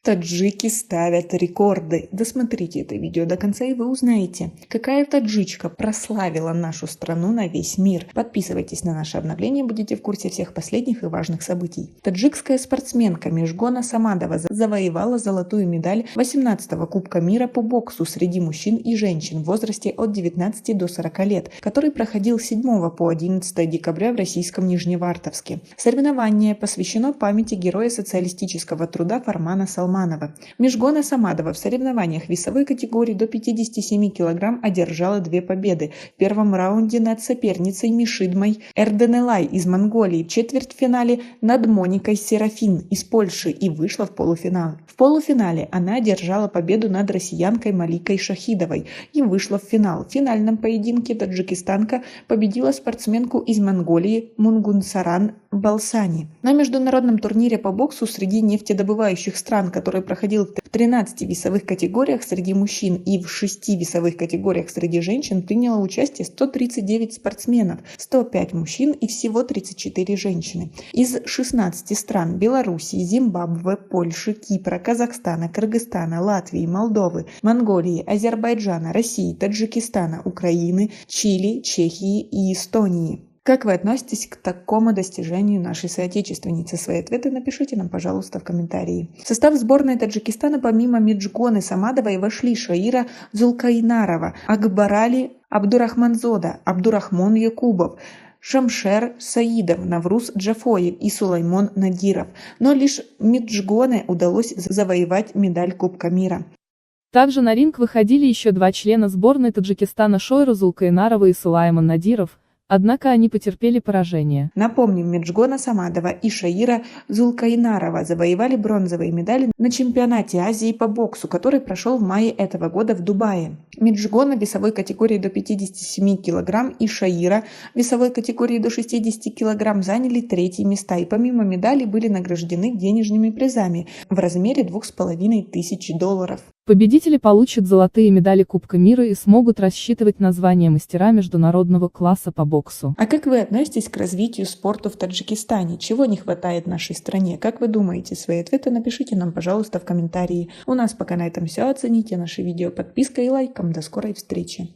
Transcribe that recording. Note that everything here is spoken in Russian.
Таджики ставят рекорды. Досмотрите это видео до конца, и вы узнаете, какая таджичка прославила нашу страну на весь мир. Подписывайтесь на наше обновление, будете в курсе всех последних и важных событий. Таджикская спортсменка Межгона Самадова завоевала золотую медаль 18-го Кубка мира по боксу среди мужчин и женщин в возрасте от 19 до 40 лет, который проходил с 7 по 11 декабря в российском Нижневартовске. Соревнование посвящено памяти героя социалистического труда Фармана Салманова. Межгона Самадова в соревнованиях весовой категории до 57 кг одержала 2 победы. В первом раунде над соперницей Мишидмой Эрденелай из Монголии, в четвертьфинале над Моникой Серафин из Польши и вышла в полуфинал. В полуфинале она одержала победу над россиянкой Маликой Шахидовой и вышла в финал. В финальном поединке таджикистанка победила спортсменку из Монголии Мунгунсаран Балсани. На международном турнире по боксу среди нефтедобывающих стран, который проходил в 13 весовых категориях среди мужчин и в 6 весовых категориях среди женщин, приняло участие 139 спортсменов, 105 мужчин и всего 34 женщины. Из 16 стран – Белоруссии, Зимбабве, Польши, Кипра, Казахстана, Кыргызстана, Латвии, Молдовы, Монголии, Азербайджана, России, Таджикистана, Украины, Чили, Чехии и Эстонии. Как вы относитесь к такому достижению нашей соотечественницы? Свои ответы напишите нам, пожалуйста, в комментарии. В состав сборной Таджикистана помимо Межгоны Самадовой вошли Шаира Зулкайнарова, Акбарали Абдурахманзода, Абдурахмон Якубов, Шамшер Саидов, Навруз Джафоев и Сулаймон Надиров. Но лишь Межгоне удалось завоевать медаль Кубка мира. Также на ринг выходили еще 2 члена сборной Таджикистана Шойра Зулкайнарова и Сулаймон Надиров, однако они потерпели поражение. Напомним, Межгона Самадова и Шаира Зулкайнарова завоевали бронзовые медали на чемпионате Азии по боксу, который прошел в мае этого года в Дубае. Межгона в весовой категории до 57 кг и Шаира в весовой категории до 60 кг заняли 3-е места и помимо медалей были награждены денежными призами в размере $2500. Победители получат золотые медали Кубка мира и смогут рассчитывать на звание мастера международного класса по боксу. А как вы относитесь к развитию спорта в Таджикистане? Чего не хватает нашей стране? Как вы думаете? Свои ответы напишите нам, пожалуйста, в комментарии. У нас пока на этом все. Оцените наше видео подпиской и лайком. До скорой встречи!